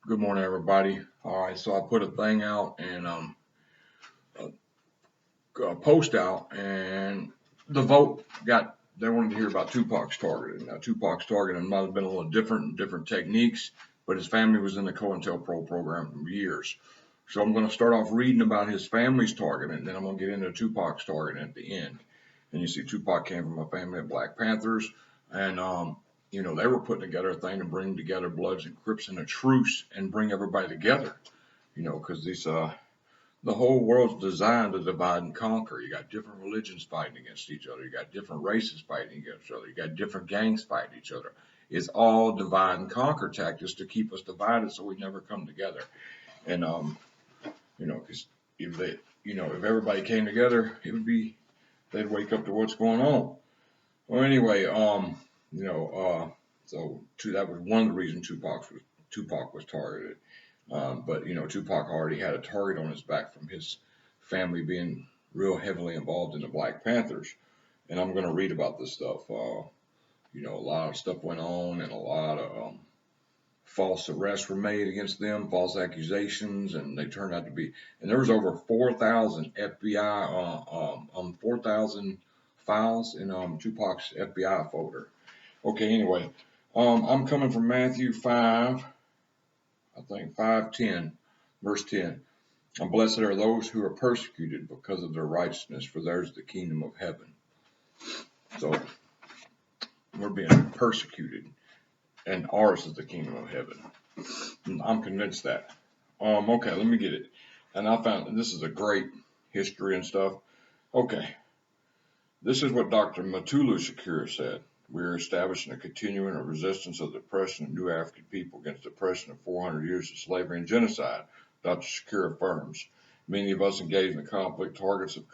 Good morning, everybody. All right, so I put a thing out and a post out, and the vote got. They wanted to hear about Tupac's targeting. Now, Tupac's targeting might have been a little different techniques, but his family was in the COINTELPRO program for years. So I'm going to start off reading about his family's targeting, and then I'm going to get into Tupac's targeting at the end. And you see, Tupac came from a family of Black Panthers, and they were putting together a thing to bring together Bloods and Crips in a truce and bring everybody together. Because the whole world's designed to divide and conquer. You got different religions fighting against each other. You got different races fighting against each other. You got different gangs fighting each other. It's all divide and conquer tactics to keep us divided so we never come together. And because if everybody came together, they'd wake up to what's going on. Well, anyway, that was one of the reasons Tupac was targeted. But Tupac already had a target on his back from his family being real heavily involved in the Black Panthers. And I'm going to read about this stuff. A lot of stuff went on, and a lot of false arrests were made against them, false accusations, and they turned out to be. And there was over 4,000 FBI, 4,000 files in Tupac's FBI folder. Okay, anyway, I'm coming from Matthew 5. I think 5:10, verse 10. And blessed are those who are persecuted because of their righteousness, for theirs is the kingdom of heaven. So we're being persecuted, and ours is the kingdom of heaven. And I'm convinced that. Okay, let me get it. And I found this is a great history and stuff. Okay, this is what Dr. Matulu Shakur said. We are establishing a continuing resistance of the oppression of new African people against the oppression of 400 years of slavery and genocide, Dr. Shakur affirms. Many of us engaged in the conflict, targets of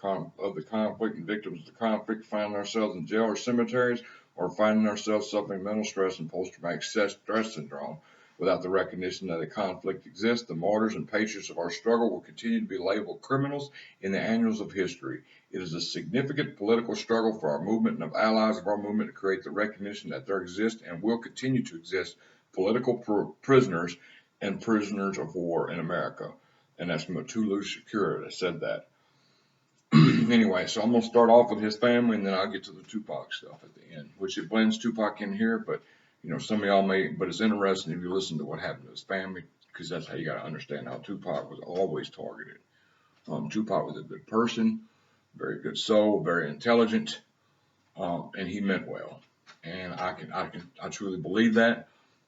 the conflict, and victims of the conflict, find ourselves in jail or cemeteries, or finding ourselves suffering mental stress and post-traumatic stress syndrome. Without the recognition that a conflict exists, the martyrs and patriots of our struggle will continue to be labeled criminals in the annals of history. It is a significant political struggle for our movement and of allies of our movement to create the recognition that there exist and will continue to exist political prisoners and prisoners of war in America. And that's Matulu Shakur that said that. Anyway, so I'm going to start off with his family, and then I'll get to the Tupac stuff at the end, which it blends Tupac in here, but some of y'all may, but it's interesting if you listen to what happened to his family, because that's how you got to understand how Tupac was always targeted. Tupac was a good person, very good soul, very intelligent, and he meant well. And I truly believe that.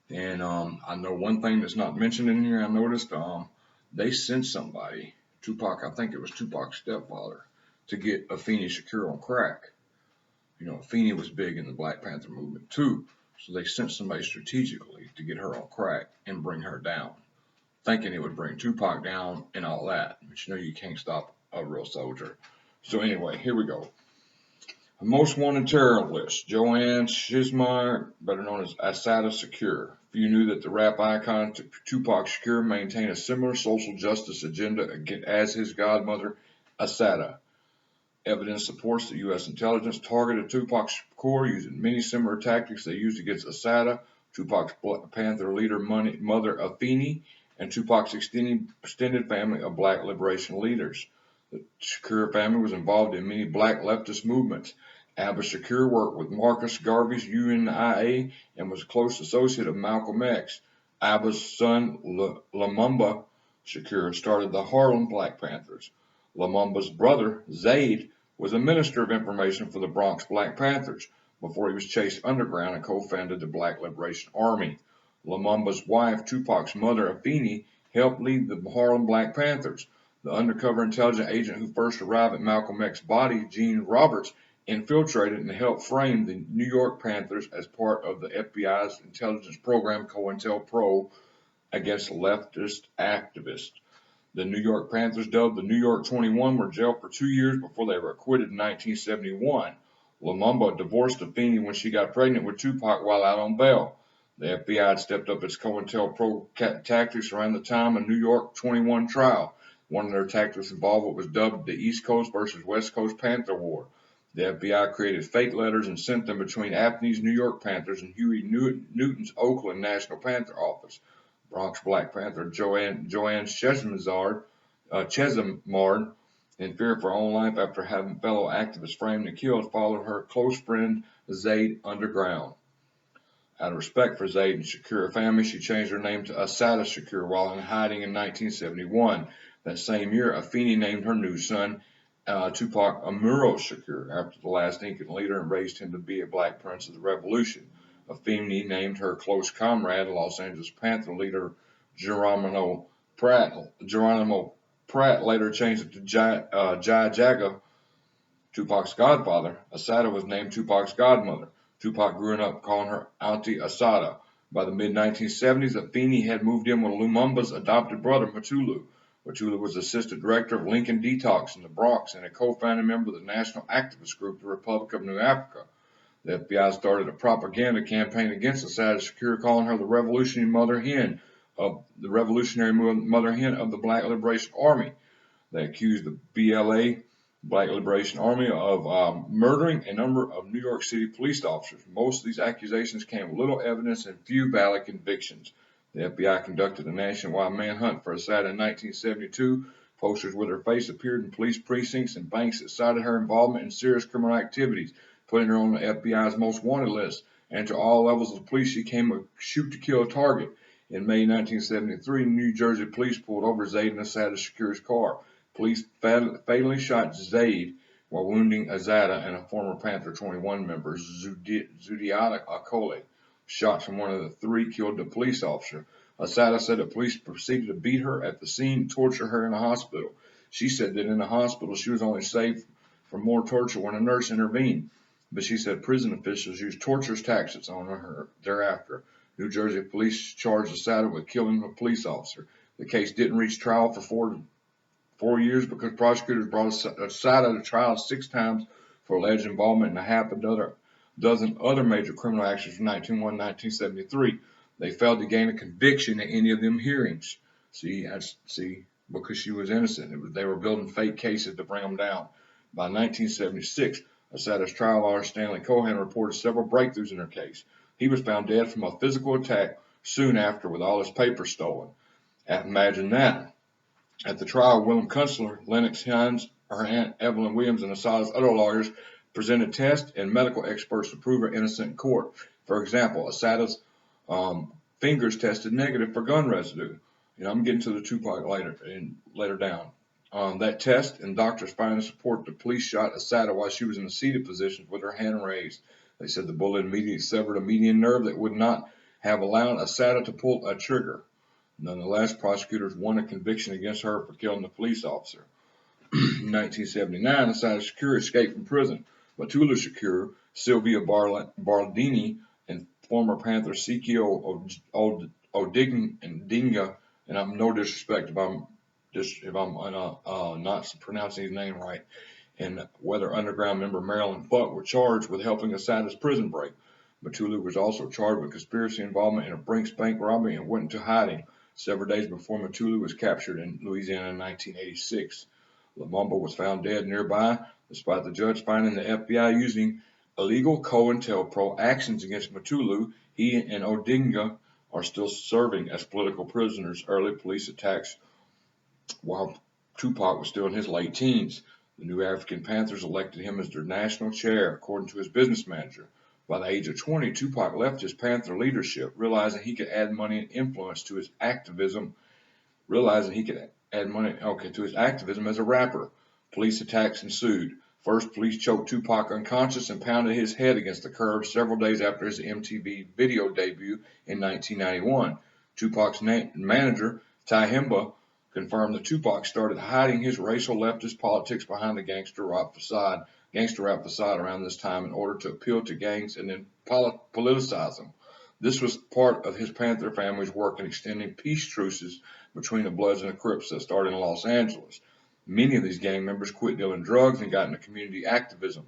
And I know one thing that's not mentioned in here. I noticed they sent somebody, Tupac. I think it was Tupac's stepfather, to get Afeni Shakur on crack. Afeni was big in the Black Panther movement too. So they sent somebody strategically to get her on crack and bring her down, thinking it would bring Tupac down and all that. But you can't stop a real soldier. So anyway, here we go. A most wanted terror list. Joanne Shizmar, better known as Assata Shakur. Few knew that the rap icon Tupac Shakur maintained a similar social justice agenda as his godmother, Assata. Evidence supports that U.S. intelligence targeted Tupac Shakur using many similar tactics they used against Assata, Tupac's Black Panther leader mother Afeni, and Tupac's extended family of Black liberation leaders. The Shakur family was involved in many Black leftist movements. Abba Shakur worked with Marcus Garvey's UNIA and was a close associate of Malcolm X. Abba's son, Lumumba Shakur, started the Harlem Black Panthers. Lumumba's brother, Zaid, was a minister of information for the Bronx Black Panthers before he was chased underground and co-founded the Black Liberation Army. Lumumba's wife, Tupac's mother, Afeni, helped lead the Harlem Black Panthers. The undercover intelligence agent who first arrived at Malcolm X's body, Gene Roberts, infiltrated and helped frame the New York Panthers as part of the FBI's intelligence program COINTELPRO against leftist activists. The New York Panthers, dubbed the New York 21, were jailed for 2 years before they were acquitted in 1971. Lumumba divorced Afeni when she got pregnant with Tupac while out on bail. The FBI had stepped up its COINTELPRO tactics around the time of New York 21 trial. One of their tactics involved what was dubbed the East Coast versus West Coast Panther War. The FBI created fake letters and sent them between Afeni's New York Panthers and Huey Newton's Oakland National Panther office. Bronx Black Panther Joanne Chesimard, in fear for her own life after having fellow activists framed and killed, followed her close friend Zaid underground. Out of respect for Zaid and Shakur family, she changed her name to Assata Shakur while in hiding in 1971. That same year, Afeni named her new son Tupac Amuro Shakur after the last Incan leader and raised him to be a Black Prince of the Revolution. Afeni named her close comrade, Los Angeles Panther leader Geronimo Pratt. Geronimo Pratt later changed it to Jai Jaga, Tupac's godfather. Assata was named Tupac's godmother. Tupac grew up calling her Auntie Assata. By the mid-1970s, Afeni had moved in with Lumumba's adopted brother, Mutulu. Mutulu was assistant director of Lincoln Detox in the Bronx and a co-founding member of the national activist group, the Republic of New Africa. The FBI started a propaganda campaign against Assata Shakur, calling her the revolutionary mother hen of the Black Liberation Army. They accused the BLA, Black Liberation Army, of murdering a number of New York City police officers. Most of these accusations came with little evidence and few valid convictions. The FBI conducted a nationwide manhunt for Assata in 1972. Posters with her face appeared in police precincts and banks that cited her involvement in serious criminal activities, putting her on the FBI's most wanted list. And to all levels of the police, she became a shoot-to-kill target. In May 1973, New Jersey police pulled over Zaid and Assata Shakur's car. Police fatally shot Zaid while wounding Assata and a former Panther 21 member, Zudiata Akole. Shots from one of the three killed the police officer. Assata said the police proceeded to beat her at the scene and torture her in the hospital. She said that in the hospital she was only saved from more torture when a nurse intervened. But she said prison officials used torturous tactics on her thereafter. New Jersey police charged Assata with killing a police officer. The case didn't reach trial for 4 years because prosecutors brought Assata to trial 6 times for alleged involvement in a half a dozen other major criminal actions from 1901 to 1973. They failed to gain a conviction in any of them hearings. See, because she was innocent. They were building fake cases to bring them down. By 1976, Assata's trial lawyer Stanley Cohen reported several breakthroughs in her case. He was found dead from a physical attack soon after with all his papers stolen. Imagine that. At the trial, William Kunstler, Lennox Hines, her aunt Evelyn Williams, and Assata's other lawyers presented tests and medical experts to prove her innocent in court. For example, Assata's fingers tested negative for gun residue. I'm getting to the Tupac later down. That test and doctors finally support the police shot Assata while she was in a seated position with her hand raised. They said the bullet immediately severed a median nerve that would not have allowed Assata to pull a trigger. Nonetheless, prosecutors won a conviction against her for killing the police officer. In 1979, Assata Shakur escaped from prison. Mutulu Shakur, Sylvia Bardini, and former Panther Sikio Odinga, and I'm no disrespect if I'm not pronouncing his name right, and Weather Underground member Marilyn Buck were charged with helping Assata's prison break. Mutulu was also charged with conspiracy involvement in a Brinks bank robbery and went into hiding several days before Mutulu was captured in Louisiana in 1986. Lumumba was found dead nearby, despite the judge finding the FBI using illegal COINTELPRO actions against Mutulu. He and Odinga are still serving as political prisoners. Early police attacks while Tupac was still in his late teens. The New African Panthers elected him as their national chair, according to his business manager. By the age of 20, Tupac left his Panther leadership, realizing he could add money and influence to his activism. As a rapper. Police attacks ensued. First, police choked Tupac unconscious and pounded his head against the curb several days after his MTV video debut in 1991. Tupac's manager, Ty Himba, confirmed that Tupac started hiding his racial leftist politics behind the gangster rap facade around this time in order to appeal to gangs and then politicize them. This was part of his Panther family's work in extending peace truces between the Bloods and the Crips that started in Los Angeles. Many of these gang members quit dealing drugs and got into community activism.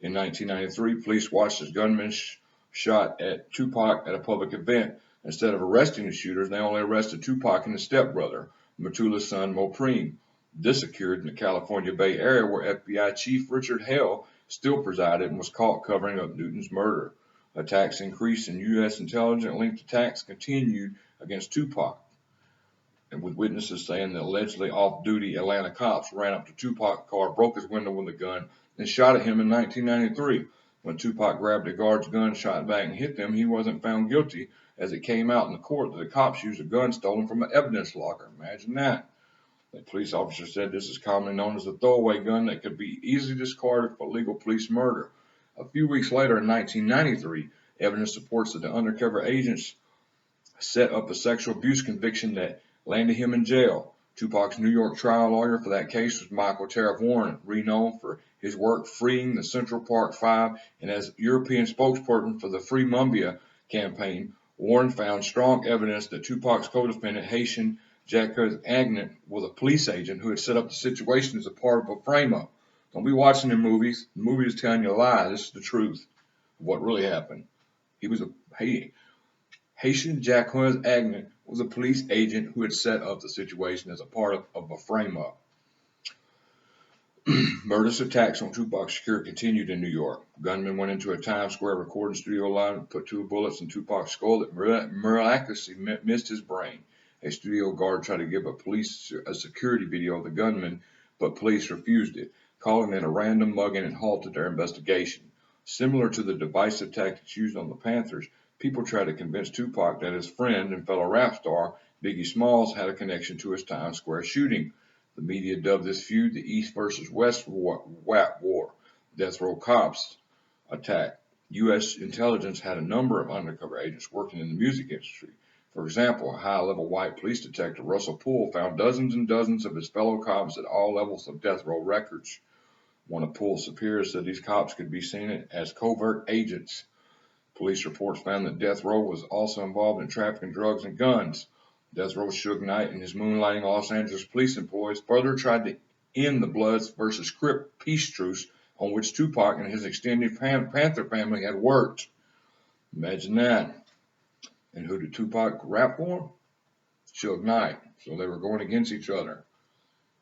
In 1993, police watched as gunmen shot at Tupac at a public event. Instead of arresting the shooters, they only arrested Tupac and his stepbrother, Mutulu's son Mopreme. This occurred in the California Bay Area where FBI Chief Richard Hale still presided and was caught covering up Newton's murder. Attacks increased and U.S. intelligence-linked attacks continued against Tupac, and with witnesses saying that allegedly off-duty Atlanta cops ran up to Tupac's car, broke his window with a gun, and shot at him in 1993. When Tupac grabbed a guard's gun, shot back, and hit them, he wasn't found guilty, as it came out in the court that the cops used a gun stolen from an evidence locker. Imagine that. The police officer said this is commonly known as a throwaway gun that could be easily discarded for legal police murder. A few weeks later, in 1993, evidence supports that the undercover agents set up a sexual abuse conviction that landed him in jail. Tupac's New York trial lawyer for that case was Michael Tariff Warren, renowned for his work freeing the Central Park Five, and as European spokesperson for the Free Mumbia campaign. Warren found strong evidence that Tupac's co-defendant, Haitian Jacques Agnew, was a police agent who had set up the situation as a part of a frame-up. Don't be watching the movies. The movie is telling you a lie. This is the truth of what really happened. He was a Haitian Jacques Agnew was a police agent who had set up the situation as a part of a frame-up. Murderous attacks on Tupac Shakur continued in New York. Gunmen went into a Times Square recording studio line and put 2 bullets in Tupac's skull that miraculously missed his brain. A studio guard tried to give a security video of the gunman, but police refused it, calling it a random mugging and halted their investigation. Similar to the divisive tactics used on the Panthers, people tried to convince Tupac that his friend and fellow rap star Biggie Smalls had a connection to his Times Square shooting. The media dubbed this feud the East versus West War. Death Row Cops attack. U.S. intelligence had a number of undercover agents working in the music industry. For example, a high-level white police detective, Russell Poole, found dozens and dozens of his fellow cops at all levels of Death Row records. One of Poole's superiors said these cops could be seen as covert agents. Police reports found that Death Row was also involved in trafficking drugs and guns. Death Row's Suge Knight and his moonlighting Los Angeles police employees further tried to end the Bloods versus Crip peace truce on which Tupac and his extended Panther family had worked. Imagine that. And who did Tupac rap for? Suge Knight. So they were going against each other.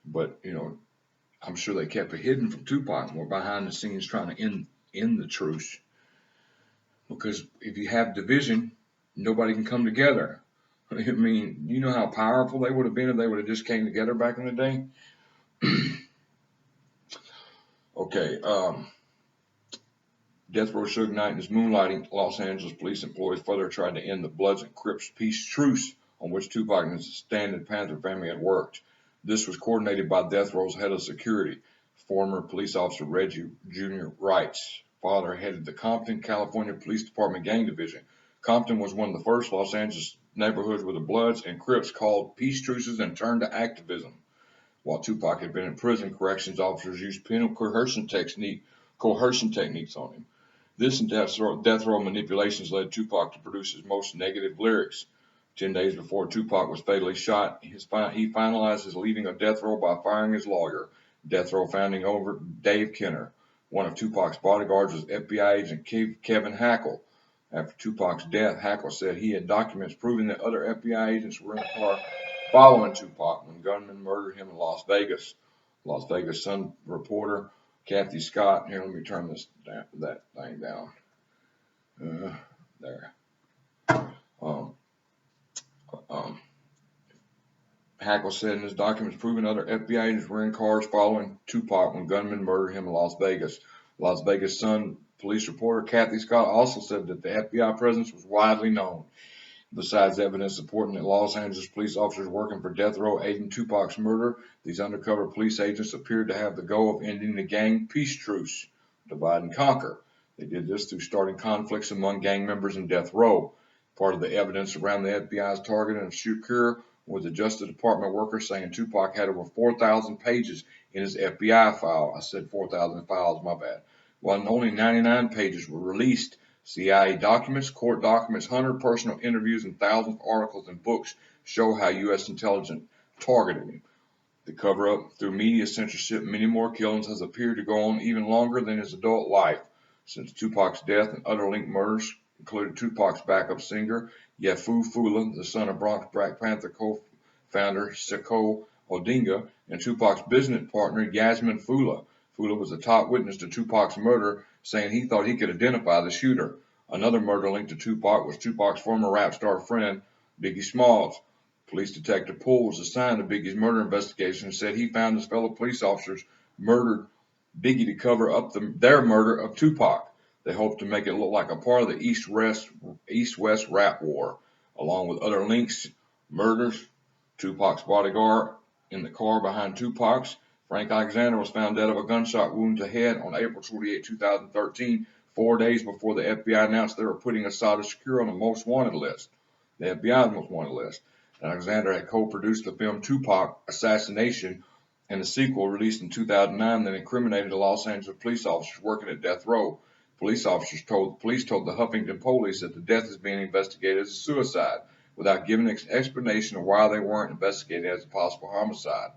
But, I'm sure they kept it hidden from Tupac and were behind the scenes trying to end the truce. Because if you have division, nobody can come together. I mean, you know how powerful they would have been if they would have just came together back in the day? Okay, Death Row Suge Knight and his moonlighting Los Angeles police employees further tried to end the Bloods and Crips peace truce on which Tupac and his extended Panther family had worked. This was coordinated by Death Row's head of security, former police officer Reggie Jr. Wright's father headed the Compton, California Police Department Gang Division. Compton was one of the first Los Angeles neighborhoods where the Bloods and Crips called peace truces and turned to activism. While Tupac had been in prison, corrections officers used penal coercion techniques on him. This and death row manipulations led Tupac to produce his most negative lyrics. 10 days before Tupac was fatally shot, he finalized his leaving of death row by firing his lawyer. Death Row founding over Dave Kenner. One of Tupac's bodyguards was FBI agent Kevin Hackle. After Tupac's death, Hackle said he had documents proving that other FBI agents were in the car following Tupac when gunmen murdered him in Las Vegas. Las Vegas Sun reporter Kathy Scott. Here, let me turn that thing down. There. Hackle said in his documents proving other FBI agents were in cars following Tupac when gunmen murdered him in Las Vegas. Las Vegas Sun police reporter Kathy Scott also said that the FBI presence was widely known. Besides evidence supporting that Los Angeles police officers working for Death Row aiding Tupac's murder, these undercover police agents appeared to have the goal of ending the gang peace truce, divide and conquer. They did this through starting conflicts among gang members in Death Row. Part of the evidence around the FBI's targeting of Shakur was a Justice Department worker saying Tupac had over 4,000 pages in his FBI file. I said 4,000 files, my bad. While only 99 pages were released, CIA documents, court documents, 100 personal interviews, and thousands of articles and books show how U.S. intelligence targeted him. The cover-up through media censorship, many more killings has appeared to go on even longer than his adult life. Since Tupac's death and other linked murders included Tupac's backup singer, Yafu Fula, the son of Bronx Black Panther co-founder Seko Odinga, and Tupac's business partner Yasmin Fula. Fula was a top witness to Tupac's murder, saying he thought he could identify the shooter. Another murder linked to Tupac was Tupac's former rap star friend, Biggie Smalls. Police Detective Poole was assigned to Biggie's murder investigation and said he found his fellow police officers murdered Biggie to cover up their murder of Tupac. They hoped to make it look like a part of the East-West rap war, along with other links, murders. Tupac's bodyguard in the car behind Tupac's, Frank Alexander, was found dead of a gunshot wound to the head on April 28, 2013, 4 days before the FBI announced they were putting Assad Shakur on the most wanted list, the FBI's most wanted list. Alexander had co-produced the film Tupac Assassination and a sequel released in 2009 that incriminated the Los Angeles police officers working at death row. Police told the Huffington Post that the death is being investigated as a suicide, without giving an explanation of why they weren't investigated as a possible homicide.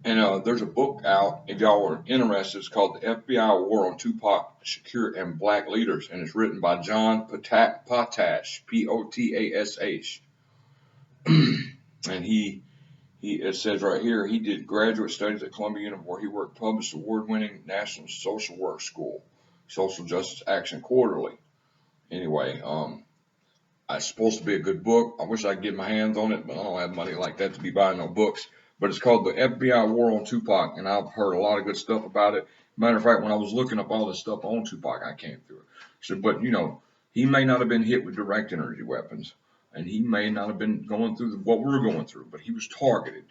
And there's a book out, if y'all are interested, it's called The FBI War on Tupac Shakur and Black Leaders, and it's written by John Potash, Potash. And it says right here, he did graduate studies at Columbia University, where he worked published award-winning National Social Work School, Social Justice Action Quarterly. Anyway, it's supposed to be a good book. I wish I could get my hands on it, but I don't have money like that to be buying no books. But it's called The FBI War on Tupac, and I've heard a lot of good stuff about it. Matter of fact, when I was looking up all this stuff on Tupac, I came through it. So, but he may not have been hit with direct energy weapons, and he may not have been going through what we're going through, but he was targeted.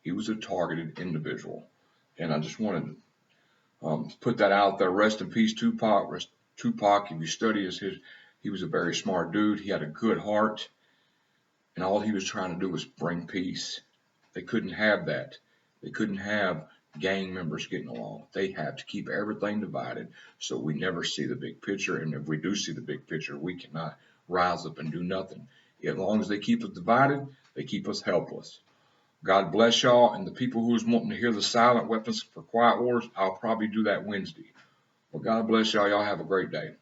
He was a targeted individual, and I just wanted to put that out there. Rest in peace, Tupac. Tupac, if you study he was a very smart dude. He had a good heart, and all he was trying to do was bring peace. They couldn't have that. They couldn't have gang members getting along. They have to keep everything divided so we never see the big picture. And if we do see the big picture, we cannot rise up and do nothing. As long as they keep us divided, they keep us helpless. God bless y'all. And the people who's wanting to hear the silent weapons for quiet wars, I'll probably do that Wednesday. Well, God bless y'all. Y'all have a great day.